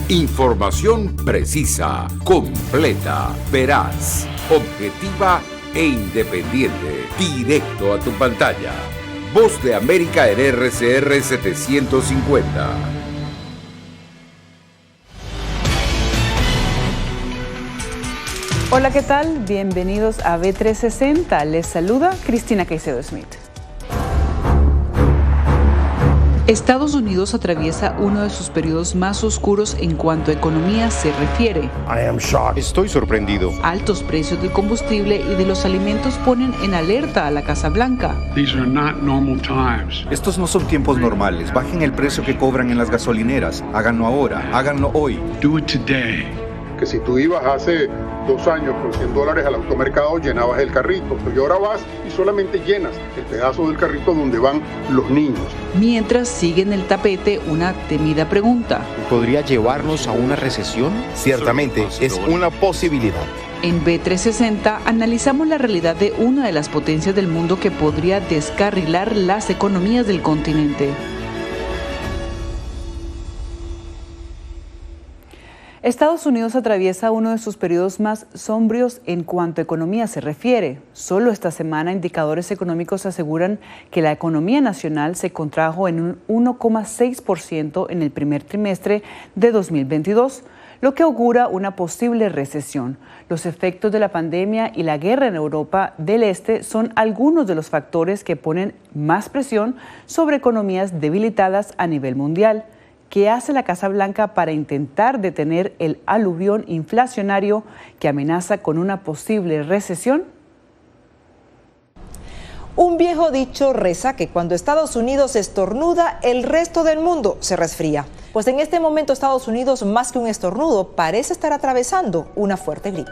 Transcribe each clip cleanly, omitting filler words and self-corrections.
Información precisa, completa, veraz, objetiva e independiente. Directo a tu pantalla. Voz de América en RCR 750. Hola, ¿qué tal? Bienvenidos a B360. Les saluda Cristina Caicedo Smith. Estados Unidos atraviesa uno de sus periodos más oscuros en cuanto a economía se refiere. Estoy sorprendido. Altos precios del combustible y de los alimentos ponen en alerta a la Casa Blanca. Estos no son tiempos normales. Bajen el precio que cobran en las gasolineras. Háganlo ahora, háganlo hoy. Do it today. Que si tú ibas hace 2 años con $100 al automercado, llenabas el carrito, y ahora vas y solamente llenas el pedazo del carrito donde van los niños. Mientras sigue en el tapete una temida pregunta. ¿Podría llevarnos a una recesión? Ciertamente, es una posibilidad. En B360 analizamos la realidad de una de las potencias del mundo que podría descarrilar las economías del continente. Estados Unidos atraviesa uno de sus periodos más sombríos en cuanto a economía se refiere. Solo esta semana indicadores económicos aseguran que la economía nacional se contrajo en un 1,6% en el primer trimestre de 2022, lo que augura una posible recesión. Los efectos de la pandemia y la guerra en Europa del Este son algunos de los factores que ponen más presión sobre economías debilitadas a nivel mundial. ¿Qué hace la Casa Blanca para intentar detener el aluvión inflacionario que amenaza con una posible recesión? Un viejo dicho reza que cuando Estados Unidos estornuda, el resto del mundo se resfría. Pues en este momento Estados Unidos, más que un estornudo, parece estar atravesando una fuerte gripe.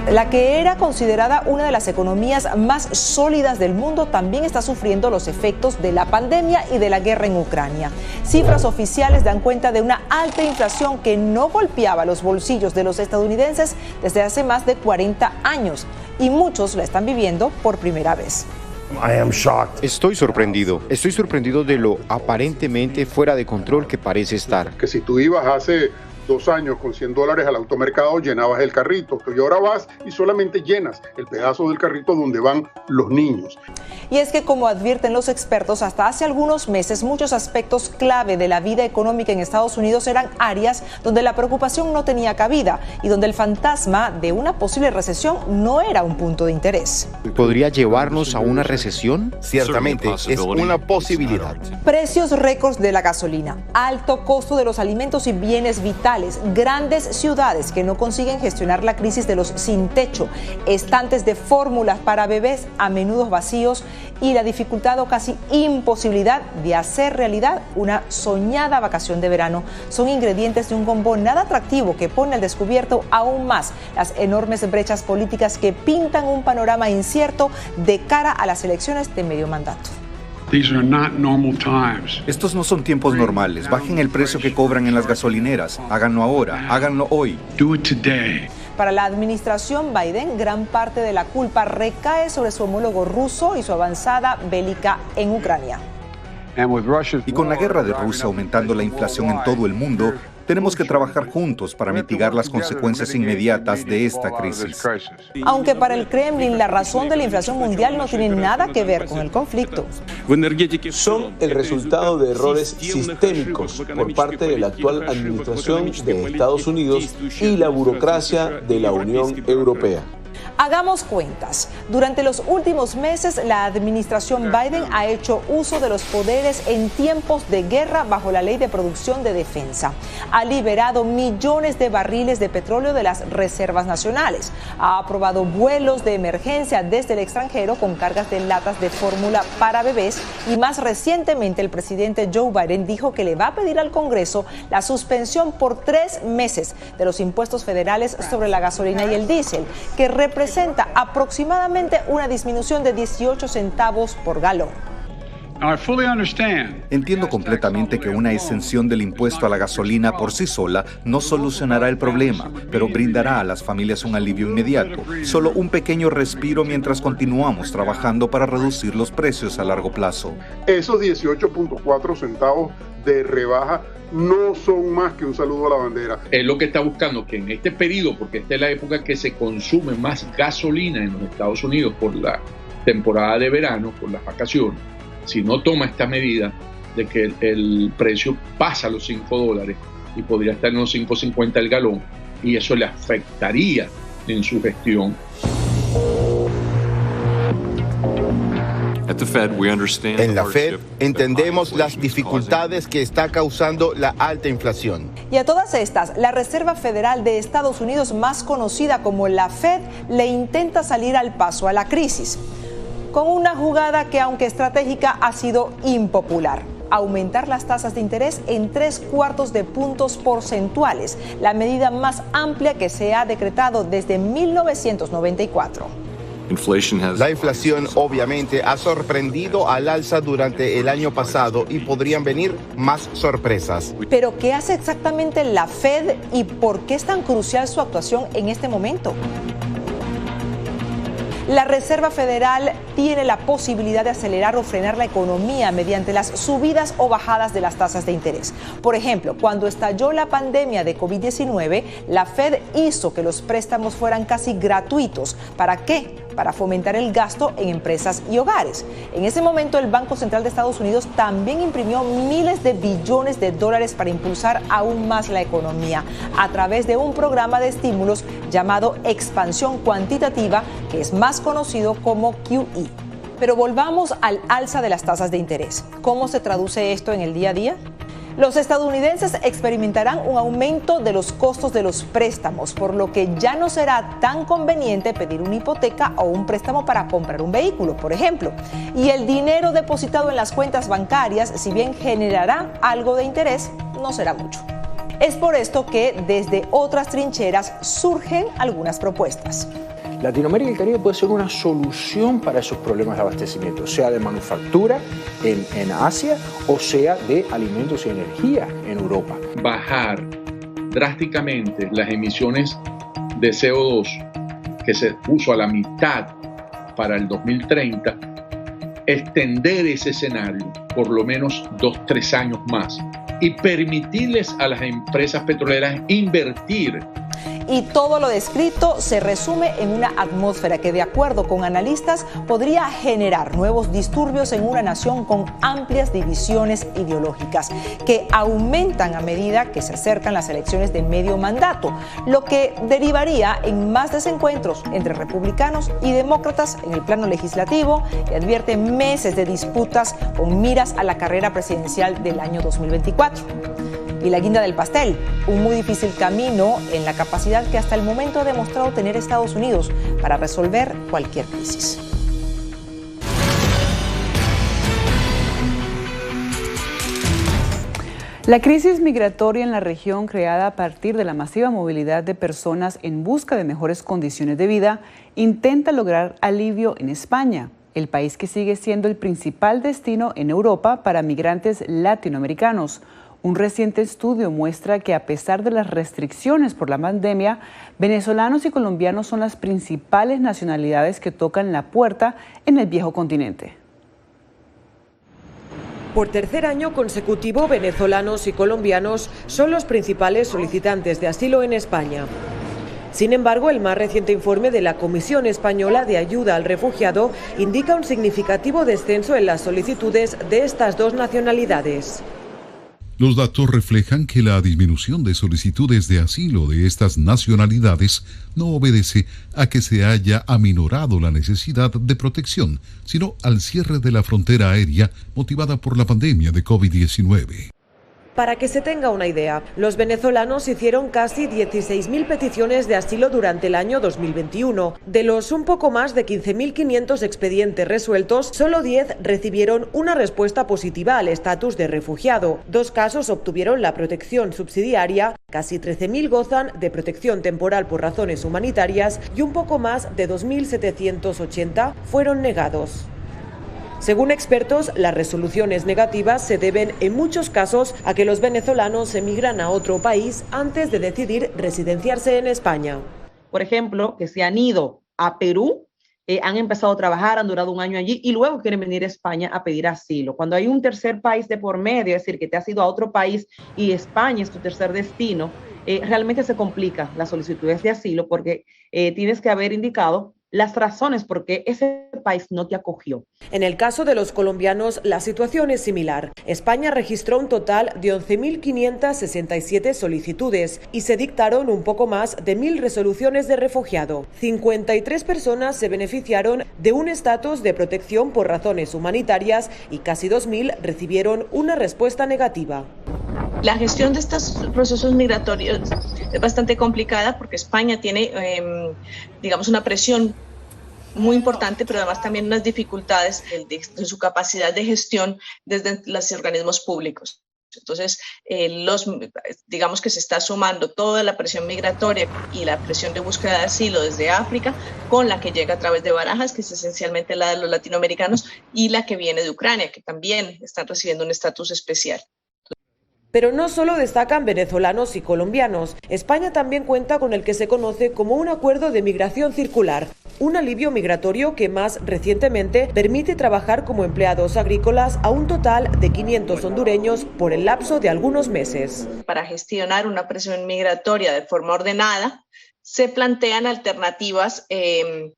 La que era considerada una de las economías más sólidas del mundo también está sufriendo los efectos de la pandemia y de la guerra en Ucrania. Cifras oficiales dan cuenta de una alta inflación que no golpeaba los bolsillos de los estadounidenses desde hace más de 40 años y muchos la están viviendo por primera vez. Estoy sorprendido. Estoy sorprendido de lo aparentemente fuera de control que parece estar. Que si tú ibas hace 2 años con $100 al automercado, llenabas el carrito, y ahora vas y solamente llenas el pedazo del carrito donde van los niños. Y es que, como advierten los expertos, hasta hace algunos meses muchos aspectos clave de la vida económica en Estados Unidos eran áreas donde la preocupación no tenía cabida y donde el fantasma de una posible recesión no era un punto de interés. ¿Podría llevarnos a una recesión? Ciertamente, es una posibilidad. Precios récords de la gasolina, alto costo de los alimentos y bienes vitales, grandes ciudades que no consiguen gestionar la crisis de los sin techo, estantes de fórmulas para bebés a menudo vacíos y la dificultad o casi imposibilidad de hacer realidad una soñada vacación de verano son ingredientes de un combo nada atractivo que pone al descubierto aún más las enormes brechas políticas que pintan un panorama incierto de cara a las elecciones de medio mandato. Estos no son tiempos normales. Bajen el precio que cobran en las gasolineras. Háganlo ahora, háganlo hoy. Do it today. Para la administración Biden, gran parte de la culpa recae sobre su homólogo ruso y su avanzada bélica en Ucrania. Y con la guerra de Rusia aumentando la inflación en todo el mundo, tenemos que trabajar juntos para mitigar las consecuencias inmediatas de esta crisis. Aunque para el Kremlin la razón de la inflación mundial no tiene nada que ver con el conflicto. Son el resultado de errores sistémicos por parte de la actual administración de Estados Unidos y la burocracia de la Unión Europea. Hagamos cuentas. Durante los últimos meses, la administración Biden ha hecho uso de los poderes en tiempos de guerra bajo la Ley de Producción de Defensa. Ha liberado millones de barriles de petróleo de las reservas nacionales. Ha aprobado vuelos de emergencia desde el extranjero con cargas de latas de fórmula para bebés. Y más recientemente, el presidente Joe Biden dijo que le va a pedir al Congreso la suspensión por 3 meses de los impuestos federales sobre la gasolina y el diésel, que representa aproximadamente una disminución de 18 centavos por galón. Entiendo completamente que una exención del impuesto a la gasolina por sí sola no solucionará el problema, pero brindará a las familias un alivio inmediato. Solo un pequeño respiro mientras continuamos trabajando para reducir los precios a largo plazo. Esos 18.4 centavos de rebaja no son más que un saludo a la bandera. Es lo que está buscando, que en este periodo, porque esta es la época que se consume más gasolina en los Estados Unidos por la temporada de verano, por las vacaciones, si no toma esta medida de que el precio pasa a los $5 y podría estar en los 5.50 el galón, y eso le afectaría en su gestión. En la Fed entendemos las dificultades que está causando la alta inflación. Y a todas estas, la Reserva Federal de Estados Unidos, más conocida como la Fed, le intenta salir al paso a la crisis, con una jugada que, aunque estratégica, ha sido impopular: aumentar las tasas de interés en 3/4 de puntos porcentuales, la medida más amplia que se ha decretado desde 1994. La inflación obviamente ha sorprendido al alza durante el año pasado y podrían venir más sorpresas. Pero ¿qué hace exactamente la Fed y por qué es tan crucial su actuación en este momento? La Reserva Federal tiene la posibilidad de acelerar o frenar la economía mediante las subidas o bajadas de las tasas de interés. Por ejemplo, cuando estalló la pandemia de COVID-19, la Fed hizo que los préstamos fueran casi gratuitos. ¿Para qué? Para fomentar el gasto en empresas y hogares. En ese momento, el Banco Central de Estados Unidos también imprimió miles de billones de dólares para impulsar aún más la economía a través de un programa de estímulos llamado expansión cuantitativa, que es más conocido como QE. Pero volvamos al alza de las tasas de interés. ¿Cómo se traduce esto en el día a día? Los estadounidenses experimentarán un aumento de los costos de los préstamos, por lo que ya no será tan conveniente pedir una hipoteca o un préstamo para comprar un vehículo, por ejemplo. Y el dinero depositado en las cuentas bancarias, si bien generará algo de interés, no será mucho. Es por esto que desde otras trincheras surgen algunas propuestas. Latinoamérica y el Caribe puede ser una solución para esos problemas de abastecimiento, sea de manufactura en Asia o sea de alimentos y energía en Europa. Bajar drásticamente las emisiones de CO2, que se puso a la mitad para el 2030, extender ese escenario por lo menos 2-3 años más y permitirles a las empresas petroleras invertir. Y todo lo descrito se resume en una atmósfera que, de acuerdo con analistas, podría generar nuevos disturbios en una nación con amplias divisiones ideológicas que aumentan a medida que se acercan las elecciones de medio mandato, lo que derivaría en más desencuentros entre republicanos y demócratas en el plano legislativo, y advierte meses de disputas con miras a la carrera presidencial del año 2024. Y la guinda del pastel, un muy difícil camino en la capacidad que hasta el momento ha demostrado tener Estados Unidos para resolver cualquier crisis. La crisis migratoria en la región, creada a partir de la masiva movilidad de personas en busca de mejores condiciones de vida, intenta lograr alivio en España, el país que sigue siendo el principal destino en Europa para migrantes latinoamericanos. Un reciente estudio muestra que, a pesar de las restricciones por la pandemia, venezolanos y colombianos son las principales nacionalidades que tocan la puerta en el viejo continente. Por tercer año consecutivo, venezolanos y colombianos son los principales solicitantes de asilo en España. Sin embargo, el más reciente informe de la Comisión Española de Ayuda al Refugiado indica un significativo descenso en las solicitudes de estas dos nacionalidades. Los datos reflejan que la disminución de solicitudes de asilo de estas nacionalidades no obedece a que se haya aminorado la necesidad de protección, sino al cierre de la frontera aérea motivada por la pandemia de COVID-19. Para que se tenga una idea, los venezolanos hicieron casi 16.000 peticiones de asilo durante el año 2021. De los un poco más de 15.500 expedientes resueltos, solo 10 recibieron una respuesta positiva al estatus de refugiado. 2 casos obtuvieron la protección subsidiaria, casi 13.000 gozan de protección temporal por razones humanitarias y un poco más de 2.780 fueron negados. Según expertos, las resoluciones negativas se deben en muchos casos a que los venezolanos emigran a otro país antes de decidir residenciarse en España. Por ejemplo, que se han ido a Perú, han empezado a trabajar, han durado un año allí y luego quieren venir a España a pedir asilo. Cuando hay un tercer país de por medio, es decir, que te has ido a otro país y España es tu tercer destino, realmente se complica las solicitudes de asilo porque tienes que haber indicado las razones por qué ese país no te acogió. En el caso de los colombianos, la situación es similar. España registró un total de 11.567 solicitudes y se dictaron un poco más de 1.000 resoluciones de refugiado. 53 personas se beneficiaron de un estatus de protección por razones humanitarias y casi 2.000 recibieron una respuesta negativa. La gestión de estos procesos migratorios es bastante complicada porque España tiene, digamos, una presión muy importante, pero además también unas dificultades de su capacidad de gestión desde los organismos públicos. Entonces, digamos que se está sumando toda la presión migratoria y la presión de búsqueda de asilo desde África con la que llega a través de Barajas, que es esencialmente la de los latinoamericanos, y la que viene de Ucrania, que también están recibiendo un estatus especial. Pero no solo destacan venezolanos y colombianos. España también cuenta con el que se conoce como un acuerdo de migración circular, un alivio migratorio que más recientemente permite trabajar como empleados agrícolas a un total de 500 hondureños por el lapso de algunos meses. Para gestionar una presión migratoria de forma ordenada, se plantean alternativas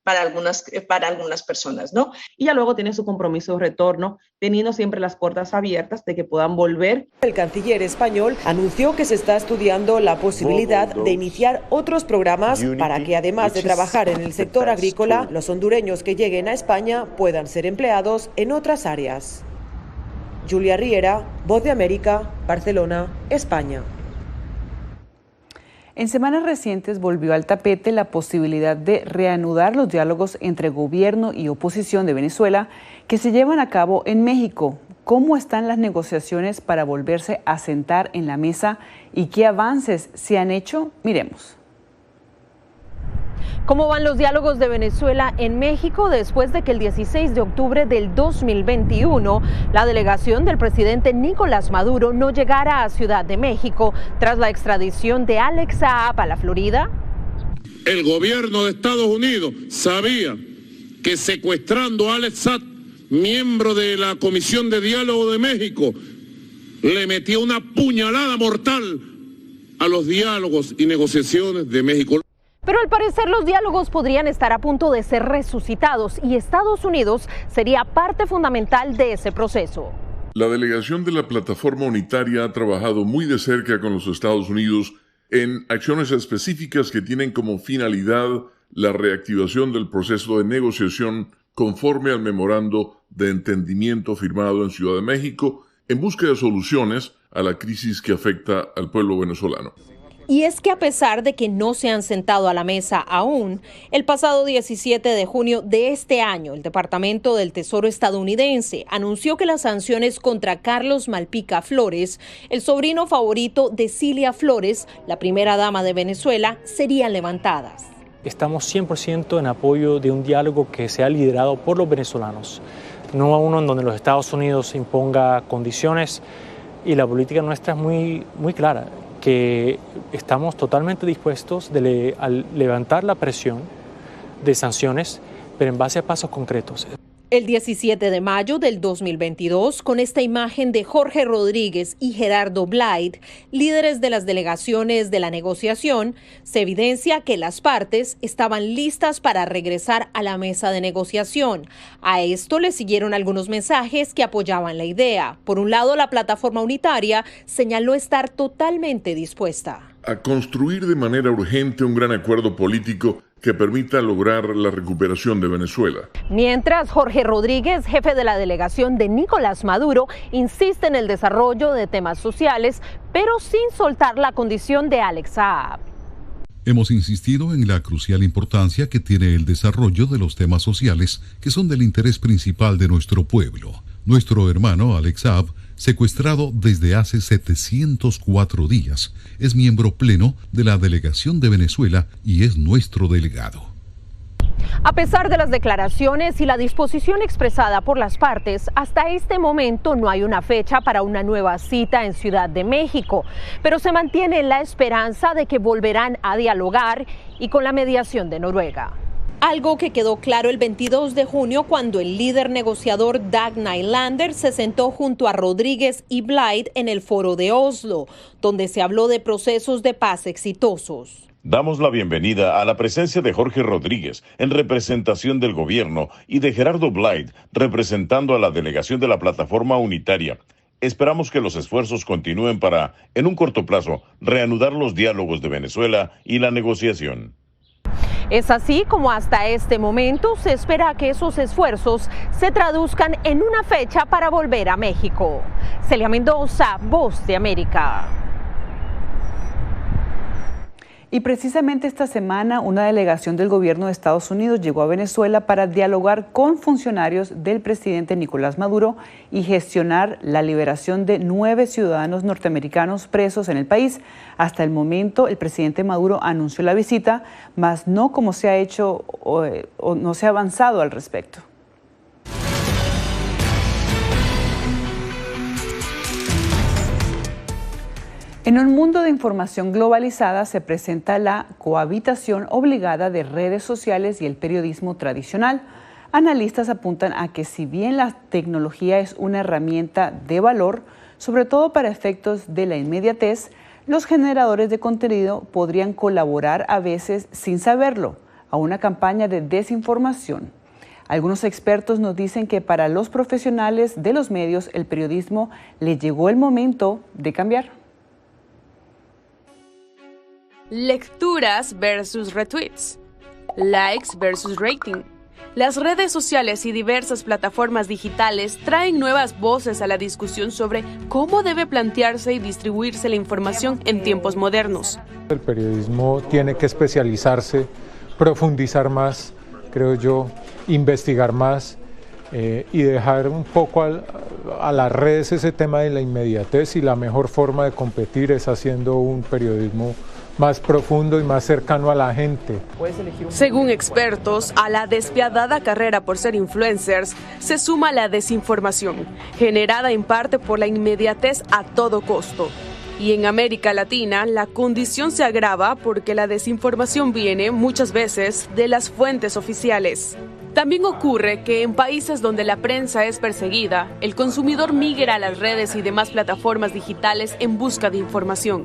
para algunas personas, ¿no? Y ya luego tiene su compromiso de retorno, teniendo siempre las puertas abiertas de que puedan volver. El canciller español anunció que se está estudiando la posibilidad de iniciar otros programas para que, además de trabajar en el sector agrícola, los hondureños que lleguen a España puedan ser empleados en otras áreas. Julia Riera, Voz de América, Barcelona, España. En semanas recientes volvió al tapete la posibilidad de reanudar los diálogos entre gobierno y oposición de Venezuela que se llevan a cabo en México. ¿Cómo están las negociaciones para volverse a sentar en la mesa y qué avances se han hecho? Miremos. ¿Cómo van los diálogos de Venezuela en México después de que el 16 de octubre del 2021 la delegación del presidente Nicolás Maduro no llegara a Ciudad de México tras la extradición de Alex Saab a la Florida? El gobierno de Estados Unidos sabía que secuestrando a Alex Saab, miembro de la Comisión de Diálogo de México, le metió una puñalada mortal a los diálogos y negociaciones de México. Pero al parecer los diálogos podrían estar a punto de ser resucitados y Estados Unidos sería parte fundamental de ese proceso. La delegación de la Plataforma Unitaria ha trabajado muy de cerca con los Estados Unidos en acciones específicas que tienen como finalidad la reactivación del proceso de negociación conforme al memorando de entendimiento firmado en Ciudad de México en busca de soluciones a la crisis que afecta al pueblo venezolano. Y es que a pesar de que no se han sentado a la mesa aún, el pasado 17 de junio de este año, el Departamento del Tesoro estadounidense anunció que las sanciones contra Carlos Malpica Flores, el sobrino favorito de Cilia Flores, la primera dama de Venezuela, serían levantadas. Estamos 100% en apoyo de un diálogo que sea liderado por los venezolanos, no a uno en donde los Estados Unidos imponga condiciones, y la política nuestra es muy clara, que estamos totalmente dispuestos a levantar la presión de sanciones, pero en base a pasos concretos. El 17 de mayo del 2022, con esta imagen de Jorge Rodríguez y Gerardo Blight, líderes de las delegaciones de la negociación, se evidencia que las partes estaban listas para regresar a la mesa de negociación. A esto le siguieron algunos mensajes que apoyaban la idea. Por un lado, la Plataforma Unitaria señaló estar totalmente dispuesta a construir de manera urgente un gran acuerdo político que permita lograr la recuperación de Venezuela. Mientras, Jorge Rodríguez, jefe de la delegación de Nicolás Maduro, insiste en el desarrollo de temas sociales, pero sin soltar la condición de Alex Saab. Hemos insistido en la crucial importancia que tiene el desarrollo de los temas sociales que son del interés principal de nuestro pueblo. Nuestro hermano Alex Saab, secuestrado desde hace 704 días, es miembro pleno de la delegación de Venezuela y es nuestro delegado. A pesar de las declaraciones y la disposición expresada por las partes, hasta este momento no hay una fecha para una nueva cita en Ciudad de México, pero se mantiene la esperanza de que volverán a dialogar y con la mediación de Noruega. Algo que quedó claro el 22 de junio cuando el líder negociador Dag Nylander se sentó junto a Rodríguez y Blyde en el foro de Oslo, donde se habló de procesos de paz exitosos. Damos la bienvenida a la presencia de Jorge Rodríguez en representación del gobierno y de Gerardo Blyde representando a la delegación de la Plataforma Unitaria. Esperamos que los esfuerzos continúen para, en un corto plazo, reanudar los diálogos de Venezuela y la negociación. Es así como hasta este momento se espera que esos esfuerzos se traduzcan en una fecha para volver a México. Celia Mendoza, Voz de América. Y precisamente esta semana una delegación del gobierno de Estados Unidos llegó a Venezuela para dialogar con funcionarios del presidente Nicolás Maduro y gestionar la liberación de 9 ciudadanos norteamericanos presos en el país. Hasta el momento el presidente Maduro anunció la visita, mas no como se ha hecho o no se ha avanzado al respecto. En un mundo de información globalizada se presenta la cohabitación obligada de redes sociales y el periodismo tradicional. Analistas apuntan a que si bien la tecnología es una herramienta de valor, sobre todo para efectos de la inmediatez, los generadores de contenido podrían colaborar a veces sin saberlo a una campaña de desinformación. Algunos expertos nos dicen que para los profesionales de los medios el periodismo le llegó el momento de cambiar. Lecturas versus retweets, likes versus rating. Las redes sociales y diversas plataformas digitales traen nuevas voces a la discusión sobre cómo debe plantearse y distribuirse la información en tiempos modernos. El periodismo tiene que especializarse, profundizar más, creo yo, investigar más y dejar un poco a las redes ese tema de la inmediatez, y la mejor forma de competir es haciendo un periodismo más profundo y más cercano a la gente. Según expertos, a la despiadada carrera por ser influencers se suma la desinformación, generada en parte por la inmediatez a todo costo. Y en América Latina, la condición se agrava porque la desinformación viene muchas veces de las fuentes oficiales. También ocurre que en países donde la prensa es perseguida, el consumidor migra a las redes y demás plataformas digitales en busca de información.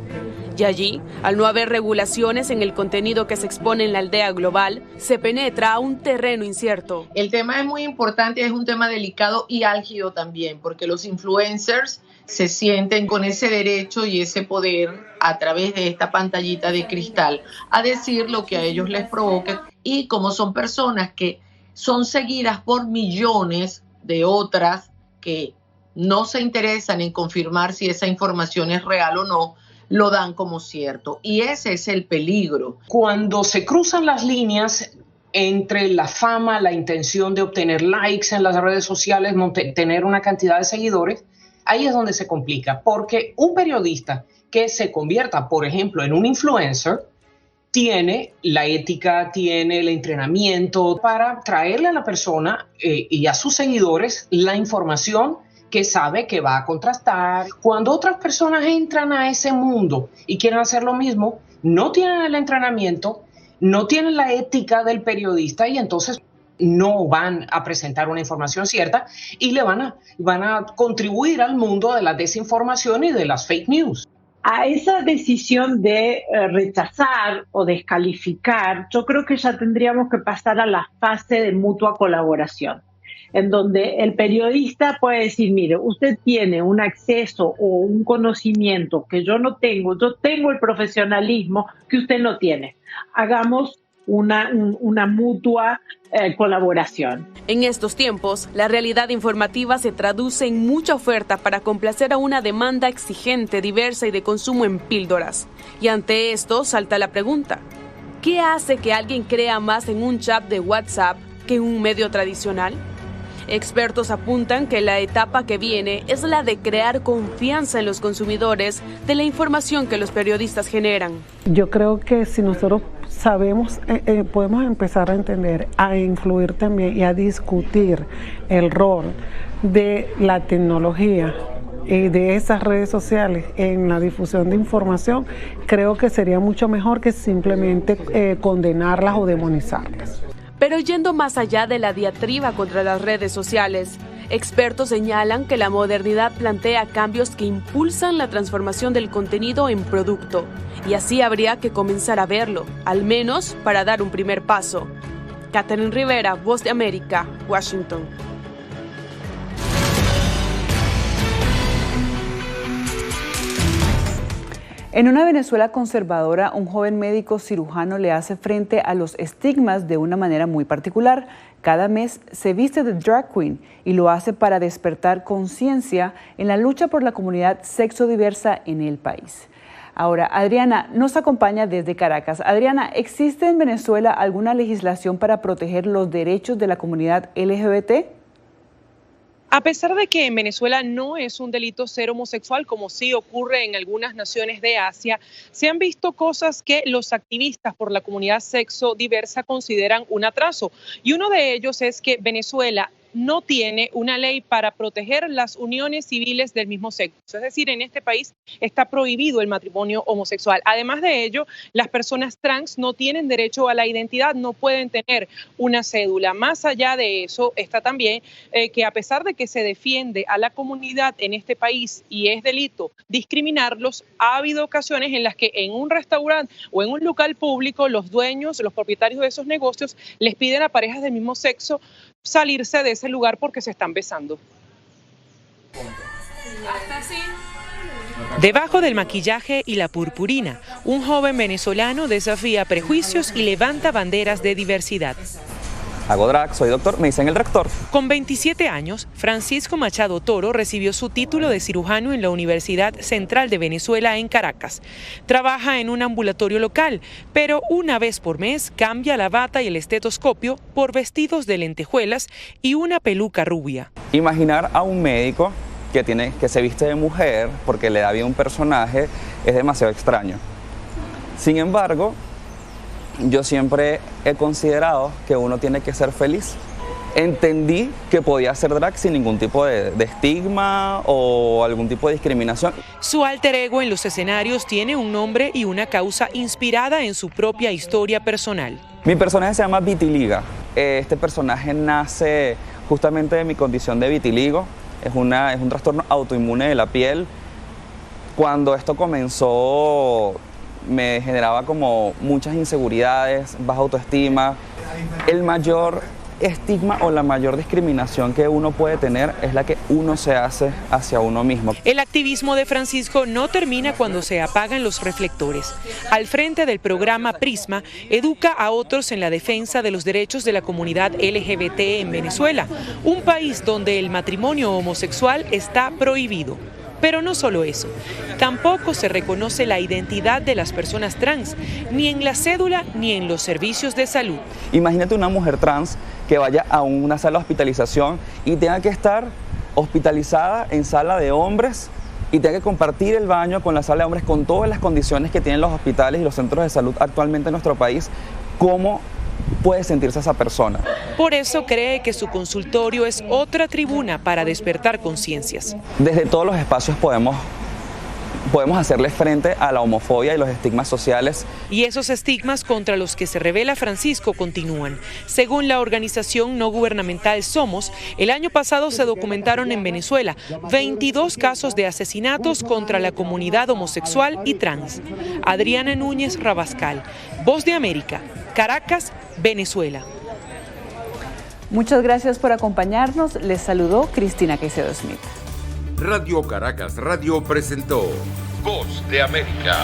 Y allí, al no haber regulaciones en el contenido que se expone en la aldea global, se penetra a un terreno incierto. El tema es muy importante, es un tema delicado y álgido también, porque los influencers se sienten con ese derecho y ese poder a través de esta pantallita de cristal a decir lo que a ellos les provoque, y como son personas que son seguidas por millones de otras que no se interesan en confirmar si esa información es real o no, lo dan como cierto. Y ese es el peligro. Cuando se cruzan las líneas entre la fama, la intención de obtener likes en las redes sociales, tener una cantidad de seguidores, ahí es donde se complica, porque un periodista que se convierta, por ejemplo, en un influencer, tiene la ética, tiene el entrenamiento para traerle a la persona y a sus seguidores la información que sabe que va a contrastar. Cuando otras personas entran a ese mundo y quieren hacer lo mismo, no tienen el entrenamiento, no tienen la ética del periodista, y entonces no van a presentar una información cierta y le van a contribuir al mundo de la desinformación y de las fake news. A esa decisión de rechazar o descalificar, yo creo que ya tendríamos que pasar a la fase de mutua colaboración, en donde el periodista puede decir, mire, usted tiene un acceso o un conocimiento que yo no tengo, yo tengo el profesionalismo que usted no tiene. Hagamos una mutua colaboración. En estos tiempos, la realidad informativa se traduce en mucha oferta para complacer a una demanda exigente, diversa y de consumo en píldoras. Y ante esto salta la pregunta: ¿qué hace que alguien crea más en un chat de WhatsApp que en un medio tradicional? Expertos apuntan que la etapa que viene es la de crear confianza en los consumidores de la información que los periodistas generan. Yo creo que si nosotros podemos empezar a entender, a influir también y a discutir el rol de la tecnología y de esas redes sociales en la difusión de información, creo que sería mucho mejor que simplemente condenarlas o demonizarlas. Pero yendo más allá de la diatriba contra las redes sociales, expertos señalan que la modernidad plantea cambios que impulsan la transformación del contenido en producto, y así habría que comenzar a verlo, al menos para dar un primer paso. Catherine Rivera, Voz de América, Washington. En una Venezuela conservadora, un joven médico cirujano le hace frente a los estigmas de una manera muy particular. Cada mes se viste de drag queen y lo hace para despertar conciencia en la lucha por la comunidad sexodiversa en el país. Ahora, Adriana nos acompaña desde Caracas. Adriana, ¿existe en Venezuela alguna legislación para proteger los derechos de la comunidad LGBT? A pesar de que en Venezuela no es un delito ser homosexual, como sí ocurre en algunas naciones de Asia, se han visto cosas que los activistas por la comunidad sexodiversa consideran un atraso. Y uno de ellos es que Venezuela no tiene una ley para proteger las uniones civiles del mismo sexo. Es decir, en este país está prohibido el matrimonio homosexual. Además de ello, las personas trans no tienen derecho a la identidad, no pueden tener una cédula. Más allá de eso, está también que a pesar de que se defiende a la comunidad en este país y es delito discriminarlos, ha habido ocasiones en las que en un restaurante o en un local público los dueños, los propietarios de esos negocios les piden a parejas del mismo sexo salirse de ese lugar porque se están besando. Debajo del maquillaje y la purpurina, un joven venezolano desafía prejuicios y levanta banderas de diversidad. Hago drag, soy doctor, me dicen el rector. Con 27 años, Francisco Machado Toro recibió su título de cirujano en la Universidad Central de Venezuela en Caracas. Trabaja en un ambulatorio local, pero una vez por mes cambia la bata y el estetoscopio por vestidos de lentejuelas y una peluca rubia. Imaginar a un médico que se viste de mujer porque le da vida a un personaje es demasiado extraño. Sin embargo, yo siempre he considerado que uno tiene que ser feliz. Entendí que podía hacer drag sin ningún tipo de estigma o algún tipo de discriminación. Su alter ego en los escenarios tiene un nombre y una causa inspirada en su propia historia personal. Mi personaje se llama Vitiliga. Este personaje nace justamente de mi condición de vitiligo. Es un trastorno autoinmune de la piel. Cuando esto comenzó, me generaba como muchas inseguridades, baja autoestima. El mayor estigma o la mayor discriminación que uno puede tener es la que uno se hace hacia uno mismo. El activismo de Francisco no termina cuando se apagan los reflectores. Al frente del programa Prisma, educa a otros en la defensa de los derechos de la comunidad LGBT en Venezuela, un país donde el matrimonio homosexual está prohibido. Pero no solo eso, tampoco se reconoce la identidad de las personas trans, ni en la cédula ni en los servicios de salud. Imagínate una mujer trans que vaya a una sala de hospitalización y tenga que estar hospitalizada en sala de hombres y tenga que compartir el baño con la sala de hombres con todas las condiciones que tienen los hospitales y los centros de salud actualmente en nuestro país. ¿Cómo puede sentirse esa persona? Por eso cree que su consultorio es otra tribuna para despertar conciencias. Desde todos los espacios podemos hacerle frente a la homofobia y los estigmas sociales. Y esos estigmas contra los que se revela Francisco continúan. Según la organización no gubernamental Somos, el año pasado se documentaron en Venezuela 22 casos de asesinatos contra la comunidad homosexual y trans. Adriana Núñez Rabascal, Voz de América, Caracas, Venezuela. Muchas gracias por acompañarnos. Les saludó Cristina Caicedo Smith. Radio Caracas Radio presentó Voz de América.